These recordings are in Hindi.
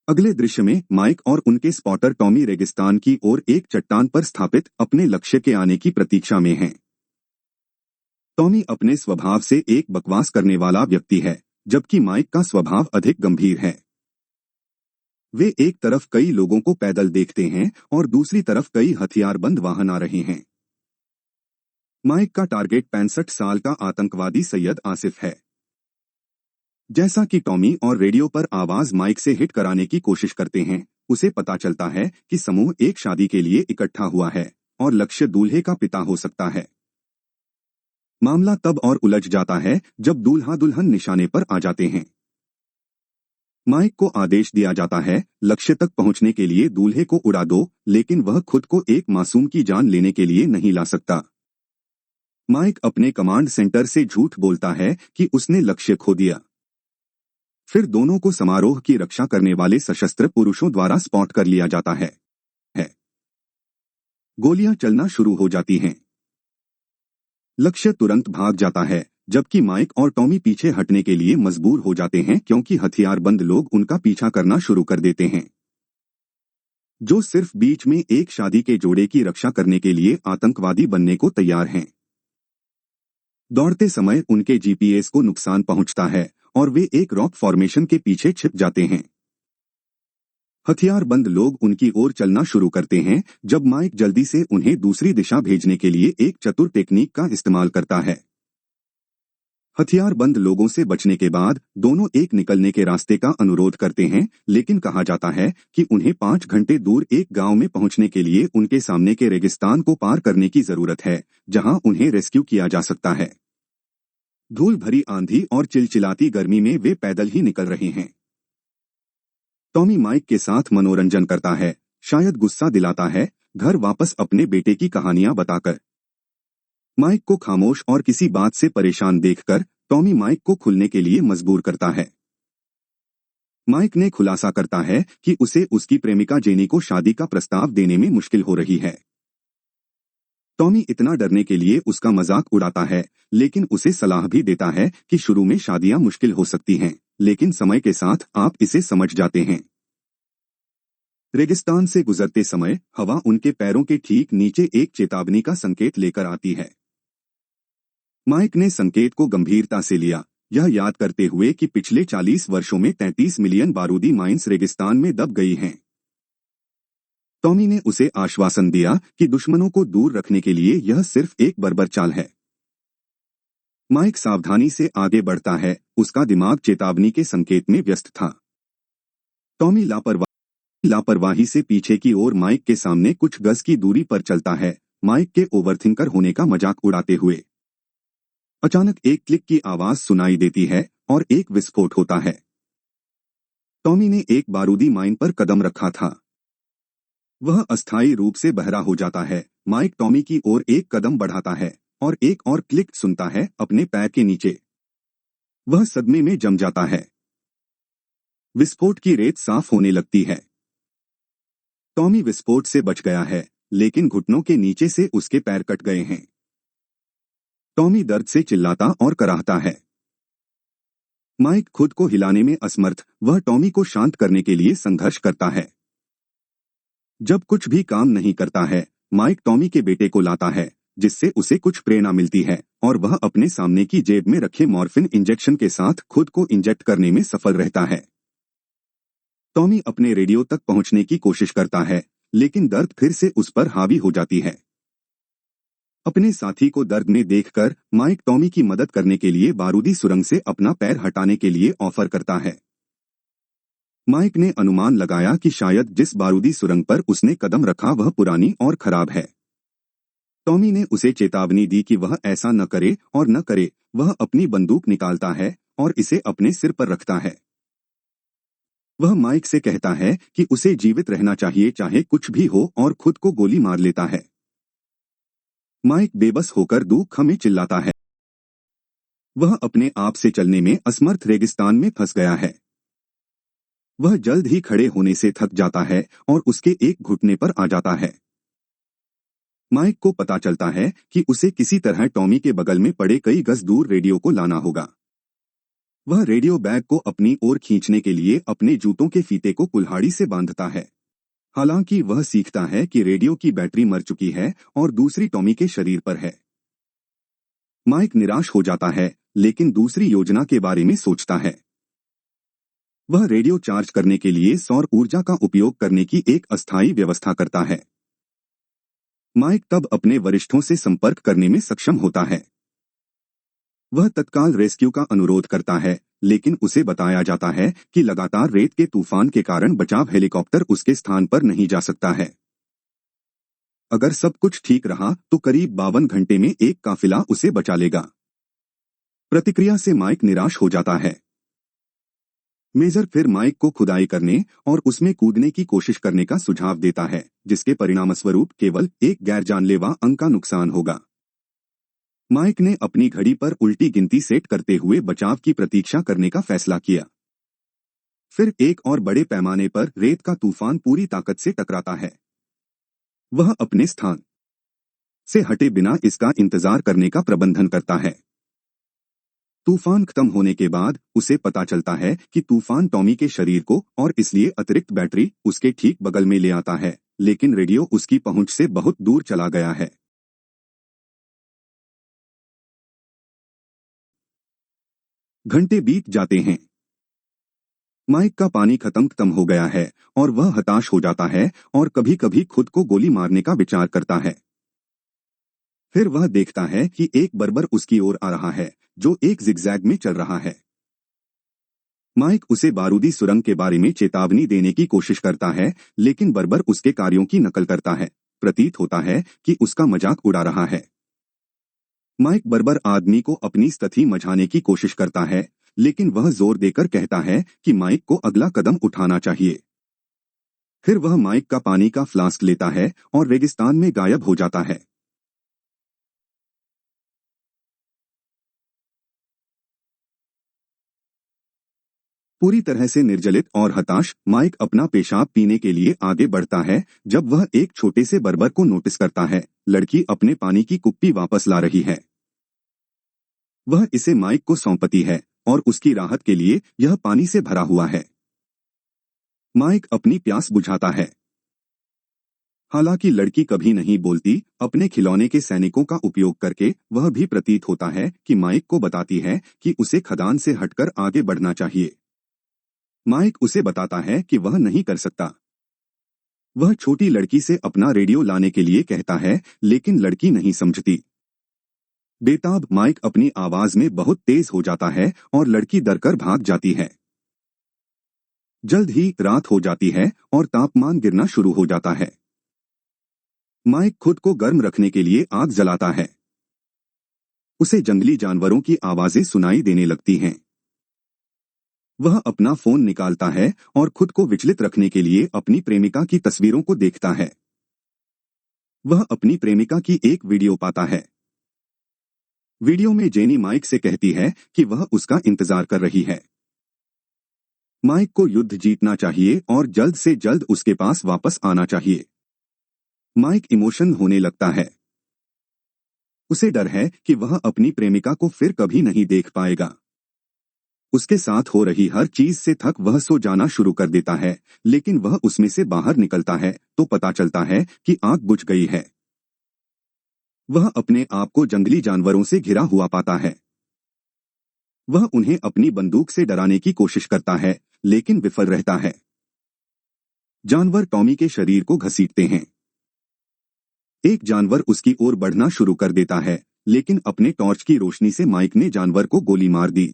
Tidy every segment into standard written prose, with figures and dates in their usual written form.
अगले दृश्य में माइक और उनके स्पॉटर टॉमी रेगिस्तान की ओर एक चट्टान पर स्थापित अपने लक्ष्य के आने की प्रतीक्षा में हैं। टॉमी अपने स्वभाव से एक बकवास करने वाला व्यक्ति है, जबकि माइक का स्वभाव अधिक गंभीर है। वे एक तरफ कई लोगों को पैदल देखते हैं और दूसरी तरफ कई हथियारबंद वाहन आ रहे हैं। माइक का टारगेट 65 साल का आतंकवादी सैयद आसिफ है। जैसा कि टॉमी और रेडियो पर आवाज माइक से हिट कराने की कोशिश करते हैं, उसे पता चलता है कि समूह एक शादी के लिए इकट्ठा हुआ है और लक्ष्य दूल्हे का पिता हो सकता है। मामला तब और उलझ जाता है जब दूल्हा दुल्हन निशाने पर आ जाते हैं। माइक को आदेश दिया जाता है लक्ष्य तक पहुंचने के लिए दूल्हे को उड़ा दो, लेकिन वह खुद को एक मासूम की जान लेने के लिए नहीं ला सकता। माइक अपने कमांड सेंटर से झूठ बोलता है कि उसने लक्ष्य खो दिया। फिर दोनों को समारोह की रक्षा करने वाले सशस्त्र पुरुषों द्वारा स्पॉट कर लिया जाता है। गोलियां चलना शुरू हो जाती हैं। लक्ष्य तुरंत भाग जाता है, जबकि माइक और टॉमी पीछे हटने के लिए मजबूर हो जाते हैं क्योंकि हथियारबंद लोग उनका पीछा करना शुरू कर देते हैं, जो सिर्फ बीच में एक शादी के जोड़े की रक्षा करने के लिए आतंकवादी बनने को तैयार हैं। दौड़ते समय उनके जीपीएस को नुकसान पहुंचता है और वे एक रॉक फॉर्मेशन के पीछे छिप जाते हैं। हथियारबंद लोग उनकी ओर चलना शुरू करते हैं जब माइक जल्दी से उन्हें दूसरी दिशा भेजने के लिए एक चतुर टेक्निक का इस्तेमाल करता है। हथियारबंद लोगों से बचने के बाद दोनों एक निकलने के रास्ते का अनुरोध करते हैं, लेकिन कहा जाता है कि उन्हें 5 घंटे दूर एक गांव में पहुंचने के लिए उनके सामने के रेगिस्तान को पार करने की जरूरत है, जहां उन्हें रेस्क्यू किया जा सकता है। धूल भरी आंधी और चिलचिलाती गर्मी में वे पैदल ही निकल रहे हैं। टॉमी माइक के साथ मनोरंजन करता है, शायद गुस्सा दिलाता है, घर वापस अपने बेटे की कहानियां बताकर। माइक को खामोश और किसी बात से परेशान देखकर टॉमी माइक को खुलने के लिए मजबूर करता है। माइक ने खुलासा करता है कि उसे उसकी प्रेमिका जेनी को शादी का प्रस्ताव देने में मुश्किल हो रही है। टॉमी इतना डरने के लिए उसका मजाक उड़ाता है, लेकिन उसे सलाह भी देता है कि शुरू में शादियां मुश्किल हो सकती हैं, लेकिन समय के साथ आप इसे समझ जाते हैं। रेगिस्तान से गुजरते समय हवा उनके पैरों के ठीक नीचे एक चेतावनी का संकेत लेकर आती है। माइक ने संकेत को गंभीरता से लिया, यह याद करते हुए कि पिछले 40 वर्षों में 33 मिलियन बारूदी माइंस रेगिस्तान में दब गई हैं। टॉमी ने उसे आश्वासन दिया कि दुश्मनों को दूर रखने के लिए यह सिर्फ एक बर्बर चाल है। माइक सावधानी से आगे बढ़ता है, उसका दिमाग चेतावनी के संकेत में व्यस्त था। टॉमी लापरवाही से पीछे की ओर माइक के सामने कुछ गज की दूरी पर चलता है, माइक के ओवरथिंकर होने का मजाक उड़ाते हुए। अचानक एक क्लिक की आवाज सुनाई देती है और एक विस्फोट होता है। टॉमी ने एक बारूदी माइन पर कदम रखा था। वह अस्थायी रूप से बहरा हो जाता है। माइक टॉमी की ओर एक कदम बढ़ाता है और एक और क्लिक सुनता है अपने पैर के नीचे। वह सदमे में जम जाता है। विस्फोट की रेत साफ होने लगती है। टॉमी विस्फोट से बच गया है, लेकिन घुटनों के नीचे से उसके पैर कट गए हैं। टॉमी दर्द से चिल्लाता और कराहता है। माइक खुद को हिलाने में असमर्थ, वह टॉमी को शांत करने के लिए संघर्ष करता है। जब कुछ भी काम नहीं करता है, माइक टॉमी के बेटे को लाता है, जिससे उसे कुछ प्रेरणा मिलती है और वह अपने सामने की जेब में रखे मॉर्फिन इंजेक्शन के साथ खुद को इंजेक्ट करने में सफल रहता है। टॉमी अपने रेडियो तक पहुंचने की कोशिश करता है, लेकिन दर्द फिर से उस पर हावी हो जाती है। अपने साथी को दर्द में देखकर माइक टॉमी की मदद करने के लिए बारूदी सुरंग से अपना पैर हटाने के लिए ऑफर करता है। माइक ने अनुमान लगाया कि शायद जिस बारूदी सुरंग पर उसने कदम रखा वह पुरानी और खराब है। टॉमी ने उसे चेतावनी दी कि वह ऐसा न करे और न करे। वह अपनी बंदूक निकालता है और इसे अपने सिर पर रखता है। वह माइक से कहता है कि उसे जीवित रहना चाहिए चाहे कुछ भी हो, और खुद को गोली मार लेता है। माइक बेबस होकर दुख में चिल्लाता है। वह अपने आप से चलने में असमर्थ रेगिस्तान में फंस गया है। वह जल्द ही खड़े होने से थक जाता है और उसके एक घुटने पर आ जाता है। माइक को पता चलता है कि उसे किसी तरह टॉमी के बगल में पड़े कई गज दूर रेडियो को लाना होगा। वह रेडियो बैग को अपनी ओर खींचने के लिए अपने जूतों के फीते को कुल्हाड़ी से बांधता है। हालांकि वह सीखता है कि रेडियो की बैटरी मर चुकी है और दूसरी टॉमी के शरीर पर है। माइक निराश हो जाता है, लेकिन दूसरी योजना के बारे में सोचता है। वह रेडियो चार्ज करने के लिए सौर ऊर्जा का उपयोग करने की एक अस्थायी व्यवस्था करता है। माइक तब अपने वरिष्ठों से संपर्क करने में सक्षम होता है। वह तत्काल रेस्क्यू का अनुरोध करता है, लेकिन उसे बताया जाता है कि लगातार रेत के तूफान के कारण बचाव हेलीकॉप्टर उसके स्थान पर नहीं जा सकता है। अगर सब कुछ ठीक रहा तो करीब 52 घंटे में एक काफिला उसे बचा लेगा। प्रतिक्रिया से माइक निराश हो जाता है। मेजर फिर माइक को खुदाई करने और उसमें कूदने की कोशिश करने का सुझाव देता है, जिसके परिणामस्वरूप केवल एक गैर जानलेवा अंक का नुकसान होगा। माइक ने अपनी घड़ी पर उल्टी गिनती सेट करते हुए बचाव की प्रतीक्षा करने का फैसला किया। फिर एक और बड़े पैमाने पर रेत का तूफान पूरी ताकत से टकराता है। वह अपने स्थान से हटे बिना इसका इंतजार करने का प्रबंधन करता है। तूफान खत्म होने के बाद उसे पता चलता है कि तूफान टॉमी के शरीर को और इसलिए अतिरिक्त बैटरी उसके ठीक बगल में ले आता है, लेकिन रेडियो उसकी पहुंच से बहुत दूर चला गया है। घंटे बीत जाते हैं। माइक का पानी खत्म हो गया है और वह हताश हो जाता है और कभी कभी खुद को गोली मारने का विचार करता है। फिर वह देखता है कि एक बर्बर उसकी ओर आ रहा है, जो एक जिगजैग में चल रहा है। माइक उसे बारूदी सुरंग के बारे में चेतावनी देने की कोशिश करता है, लेकिन बर्बर उसके कार्यों की नकल करता है। प्रतीत होता है कि उसका मजाक उड़ा रहा है। माइक बर्बर आदमी को अपनी स्थिति समझाने की कोशिश करता है, लेकिन वह जोर देकर कहता है कि माइक को अगला कदम उठाना चाहिए। फिर वह माइक का पानी का फ्लास्क लेता है और रेगिस्तान में गायब हो जाता है। पूरी तरह से निर्जलित और हताश, माइक अपना पेशाब पीने के लिए आगे बढ़ता है जब वह एक छोटे से बर्बर को नोटिस करता है। लड़की अपने पानी की कुप्पी वापस ला रही है। वह इसे माइक को सौंपती है और उसकी राहत के लिए यह पानी से भरा हुआ है। माइक अपनी प्यास बुझाता है। हालांकि लड़की कभी नहीं बोलती, अपने खिलौने के सैनिकों का उपयोग करके वह भी प्रतीत होता है कि माइक को बताती है कि उसे खदान से हटकर आगे बढ़ना चाहिए। माइक उसे बताता है कि वह नहीं कर सकता। वह छोटी लड़की से अपना रेडियो लाने के लिए कहता है, लेकिन लड़की नहीं समझती। बेताब माइक अपनी आवाज में बहुत तेज हो जाता है और लड़की डरकर भाग जाती है। जल्द ही रात हो जाती है और तापमान गिरना शुरू हो जाता है। माइक खुद को गर्म रखने के लिए आग जलाता है। उसे जंगली जानवरों की आवाजें सुनाई देने लगती हैं। वह अपना फोन निकालता है और खुद को विचलित रखने के लिए अपनी प्रेमिका की तस्वीरों को देखता है। वह अपनी प्रेमिका की एक वीडियो पाता है। वीडियो में जेनी माइक से कहती है कि वह उसका इंतजार कर रही है। माइक को युद्ध जीतना चाहिए और जल्द से जल्द उसके पास वापस आना चाहिए। माइक इमोशन होने लगता है। उसे डर है कि वह अपनी प्रेमिका को फिर कभी नहीं देख पाएगा। उसके साथ हो रही हर चीज से थक वह सो जाना शुरू कर देता है, लेकिन वह उसमें से बाहर निकलता है तो पता चलता है कि आग बुझ गई है। वह अपने आप को जंगली जानवरों से घिरा हुआ पाता है। वह उन्हें अपनी बंदूक से डराने की कोशिश करता है, लेकिन विफल रहता है। जानवर टॉमी के शरीर को घसीटते हैं। एक जानवर उसकी ओर बढ़ना शुरू कर देता है, लेकिन अपने टॉर्च की रोशनी से माइक ने जानवर को गोली मार दी।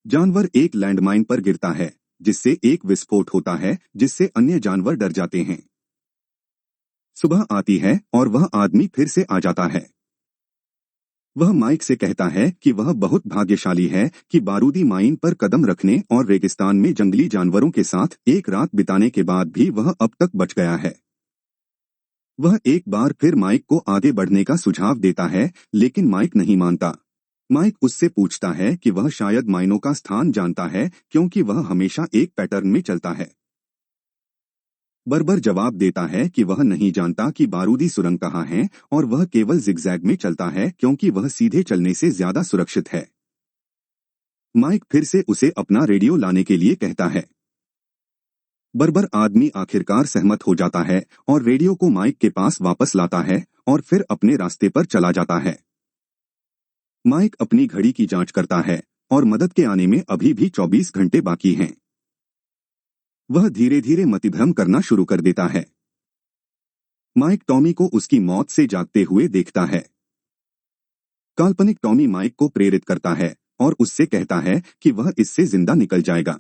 जानवर एक लैंडमाइन पर गिरता है, जिससे एक विस्फोट होता है, जिससे अन्य जानवर डर जाते हैं। सुबह आती है और वह आदमी फिर से आ जाता है। वह माइक से कहता है कि वह बहुत भाग्यशाली है कि बारूदी माइन पर कदम रखने और रेगिस्तान में जंगली जानवरों के साथ एक रात बिताने के बाद भी वह अब तक बच गया है। वह एक बार फिर माइक को आगे बढ़ने का सुझाव देता है, लेकिन माइक नहीं मानता। माइक उससे पूछता है कि वह शायद माइनों का स्थान जानता है, क्योंकि वह हमेशा एक पैटर्न में चलता है। बर्बर जवाब देता है कि वह नहीं जानता कि बारूदी सुरंग कहाँ है और वह केवल जिगजैग में चलता है क्योंकि वह सीधे चलने से ज्यादा सुरक्षित है। माइक फिर से उसे अपना रेडियो लाने के लिए कहता है। बर्बर आदमी आखिरकार सहमत हो जाता है और रेडियो को माइक के पास वापस लाता है और फिर अपने रास्ते पर चला जाता है। माइक अपनी घड़ी की जांच करता है और मदद के आने में अभी भी 24 घंटे बाकी हैं। वह धीरे धीरे मतिभ्रम करना शुरू कर देता है। माइक टॉमी को उसकी मौत से जागते हुए देखता है। काल्पनिक टॉमी माइक को प्रेरित करता है और उससे कहता है कि वह इससे जिंदा निकल जाएगा।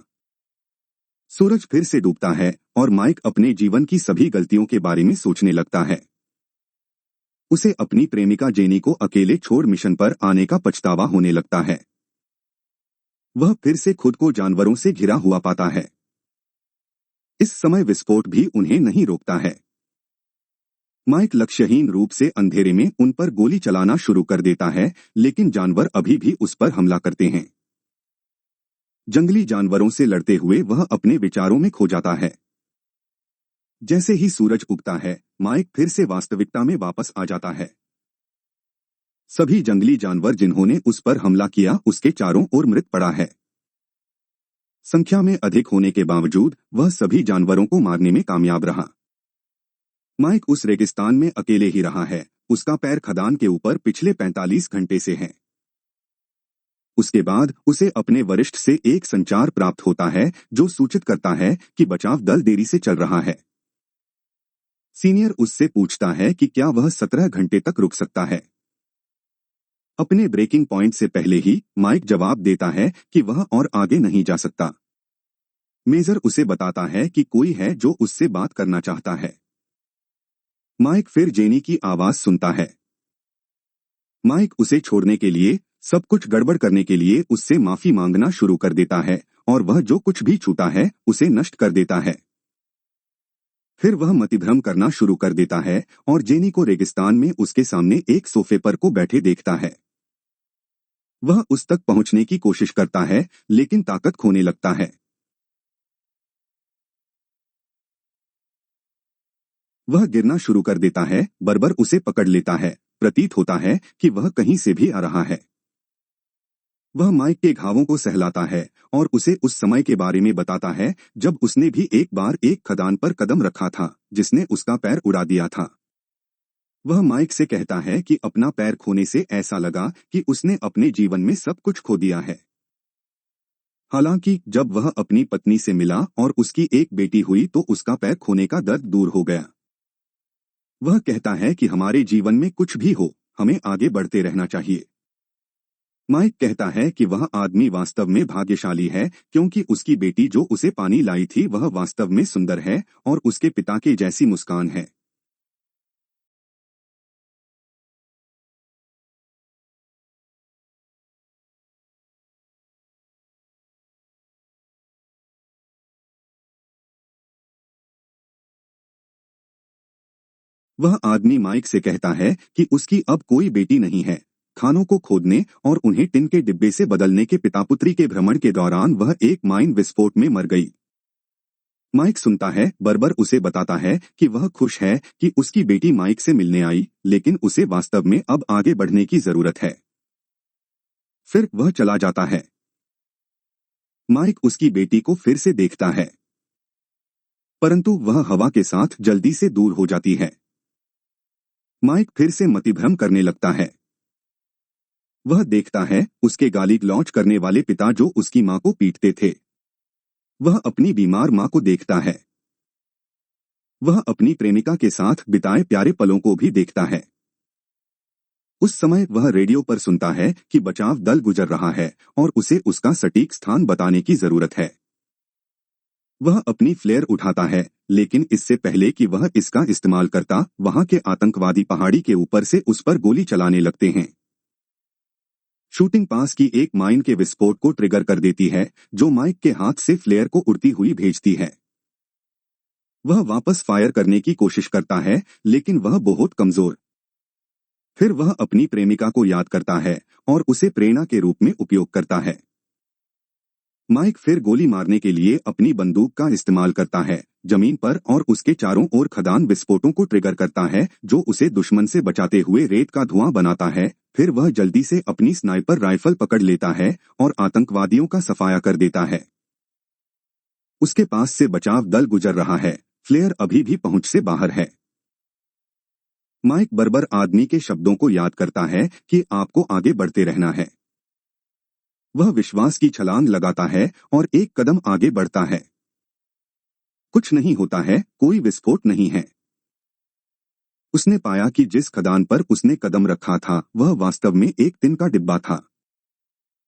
सूरज फिर से डूबता है और माइक अपने जीवन की सभी गलतियों के बारे में सोचने लगता है। उसे अपनी प्रेमिका जेनी को अकेले छोड़ मिशन पर आने का पछतावा होने लगता है। वह फिर से खुद को जानवरों से घिरा हुआ पाता है। इस समय विस्फोट भी उन्हें नहीं रोकता है। माइक लक्ष्यहीन रूप से अंधेरे में उन पर गोली चलाना शुरू कर देता है, लेकिन जानवर अभी भी उस पर हमला करते हैं। जंगली जानवरों से लड़ते हुए वह अपने विचारों में खो जाता है। जैसे ही सूरज उगता है, माइक फिर से वास्तविकता में वापस आ जाता है। सभी जंगली जानवर जिन्होंने उस पर हमला किया उसके चारों ओर मृत पड़ा है। संख्या में अधिक होने के बावजूद वह सभी जानवरों को मारने में कामयाब रहा। माइक उस रेगिस्तान में अकेले ही रहा है। उसका पैर खदान के ऊपर पिछले 45 घंटे से है। उसके बाद उसे अपने वरिष्ठ से एक संचार प्राप्त होता है जो सूचित करता है कि बचाव दल देरी से चल रहा है। सीनियर उससे पूछता है कि क्या वह 17 घंटे तक रुक सकता है। अपने ब्रेकिंग पॉइंट से पहले ही माइक जवाब देता है कि वह और आगे नहीं जा सकता। मेजर उसे बताता है कि कोई है जो उससे बात करना चाहता है। माइक फिर जेनी की आवाज सुनता है। माइक उसे छोड़ने के लिए, सब कुछ गड़बड़ करने के लिए उससे माफी मांगना शुरू कर देता है और वह जो कुछ भी छूता है उसे नष्ट कर देता है। फिर वह मतिभ्रम करना शुरू कर देता है और जेनी को रेगिस्तान में उसके सामने एक सोफे पर को बैठे देखता है। वह उस तक पहुंचने की कोशिश करता है लेकिन ताकत खोने लगता है। वह गिरना शुरू कर देता है। बर्बर उसे पकड़ लेता है। प्रतीत होता है कि वह कहीं से भी आ रहा है। वह माइक के घावों को सहलाता है और उसे उस समय के बारे में बताता है जब उसने भी एक बार एक खदान पर कदम रखा था जिसने उसका पैर उड़ा दिया था। वह माइक से कहता है कि अपना पैर खोने से ऐसा लगा कि उसने अपने जीवन में सब कुछ खो दिया है। हालांकि जब वह अपनी पत्नी से मिला और उसकी एक बेटी हुई तो उसका पैर खोने का दर्द दूर हो गया। वह कहता है कि हमारे जीवन में कुछ भी हो, हमें आगे बढ़ते रहना चाहिए। माइक कहता है कि वह आदमी वास्तव में भाग्यशाली है क्योंकि उसकी बेटी जो उसे पानी लाई थी वह वास्तव में सुंदर है और उसके पिता के जैसी मुस्कान है। वह आदमी माइक से कहता है कि उसकी अब कोई बेटी नहीं है। खानों को खोदने और उन्हें टिन के डिब्बे से बदलने के पिता पुत्री के भ्रमण के दौरान वह एक माइन विस्फोट में मर गई। माइक सुनता है। बर्बर उसे बताता है कि वह खुश है कि उसकी बेटी माइक से मिलने आई, लेकिन उसे वास्तव में अब आगे बढ़ने की जरूरत है। फिर वह चला जाता है। माइक उसकी बेटी को फिर से देखता है, परंतु वह हवा के साथ जल्दी से दूर हो जाती है। माइक फिर से मतिभ्रम करने लगता है। वह देखता है उसके गाली गलौज करने वाले पिता जो उसकी मां को पीटते थे। वह अपनी बीमार मां को देखता है। वह अपनी प्रेमिका के साथ बिताए प्यारे पलों को भी देखता है। उस समय वह रेडियो पर सुनता है कि बचाव दल गुजर रहा है और उसे उसका सटीक स्थान बताने की जरूरत है। वह अपनी फ्लेयर उठाता है, लेकिन इससे पहले कि वह इसका इस्तेमाल करता, वहां के आतंकवादी पहाड़ी के ऊपर से उस पर गोली चलाने लगते हैं। शूटिंग पास की एक माइन के विस्फोट को ट्रिगर कर देती है जो माइक के हाथ से फ्लेयर को उड़ती हुई भेजती है। वह वापस फायर करने की कोशिश करता है लेकिन वह बहुत कमजोर। फिर वह अपनी प्रेमिका को याद करता है और उसे प्रेरणा के रूप में उपयोग करता है। माइक फिर गोली मारने के लिए अपनी बंदूक का इस्तेमाल करता है जमीन पर और उसके चारों ओर खदान विस्फोटों को ट्रिगर करता है जो उसे दुश्मन से बचाते हुए रेत का धुआं बनाता है। फिर वह जल्दी से अपनी स्नाइपर राइफल पकड़ लेता है और आतंकवादियों का सफाया कर देता है। उसके पास से बचाव दल गुजर रहा है। फ्लेयर अभी भी पहुंच से बाहर है। माइक बर्बर आदमी के शब्दों को याद करता है कि आपको आगे बढ़ते रहना है। वह विश्वास की छलांग लगाता है और एक कदम आगे बढ़ता है। कुछ नहीं होता है, कोई विस्फोट नहीं है। उसने पाया कि जिस खदान पर उसने कदम रखा था वह वास्तव में एक टिन का डिब्बा था।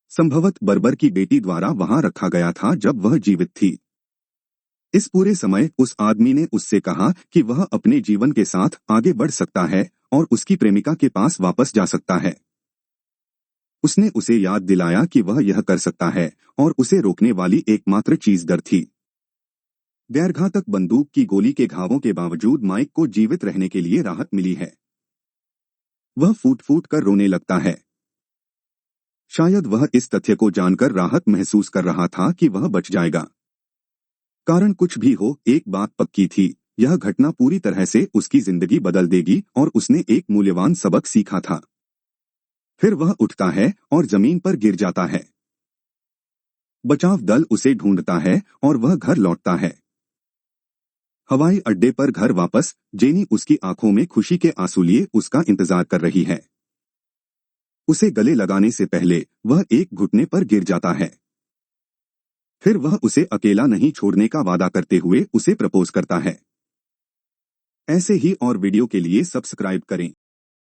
संभवत बर्बर की बेटी द्वारा वहां रखा गया था जब वह जीवित थी। इस पूरे समय उस आदमी ने उससे कहा कि वह अपने जीवन के साथ आगे बढ़ सकता है और उसकी प्रेमिका के पास वापस जा सकता है। उसने उसे याद दिलाया कि वह यह कर सकता है और उसे रोकने वाली एकमात्र चीज डर थी। गैरघातक बंदूक की गोली के घावों के बावजूद माइक को जीवित रहने के लिए राहत मिली है। वह फूट फूट कर रोने लगता है। शायद वह इस तथ्य को जानकर राहत महसूस कर रहा था कि वह बच जाएगा। कारण कुछ भी हो, एक बात पक्की थी, यह घटना पूरी तरह से उसकी जिंदगी बदल देगी और उसने एक मूल्यवान सबक सीखा था। फिर वह उठता है और जमीन पर गिर जाता है। बचाव दल उसे ढूंढता है और वह घर लौटता है। हवाई अड्डे पर घर वापस जेनी उसकी आंखों में खुशी के आंसू लिए उसका इंतजार कर रही है। उसे गले लगाने से पहले वह एक घुटने पर गिर जाता है। फिर वह उसे अकेला नहीं छोड़ने का वादा करते हुए उसे प्रपोज करता है। ऐसे ही और वीडियो के लिए सब्सक्राइब करें।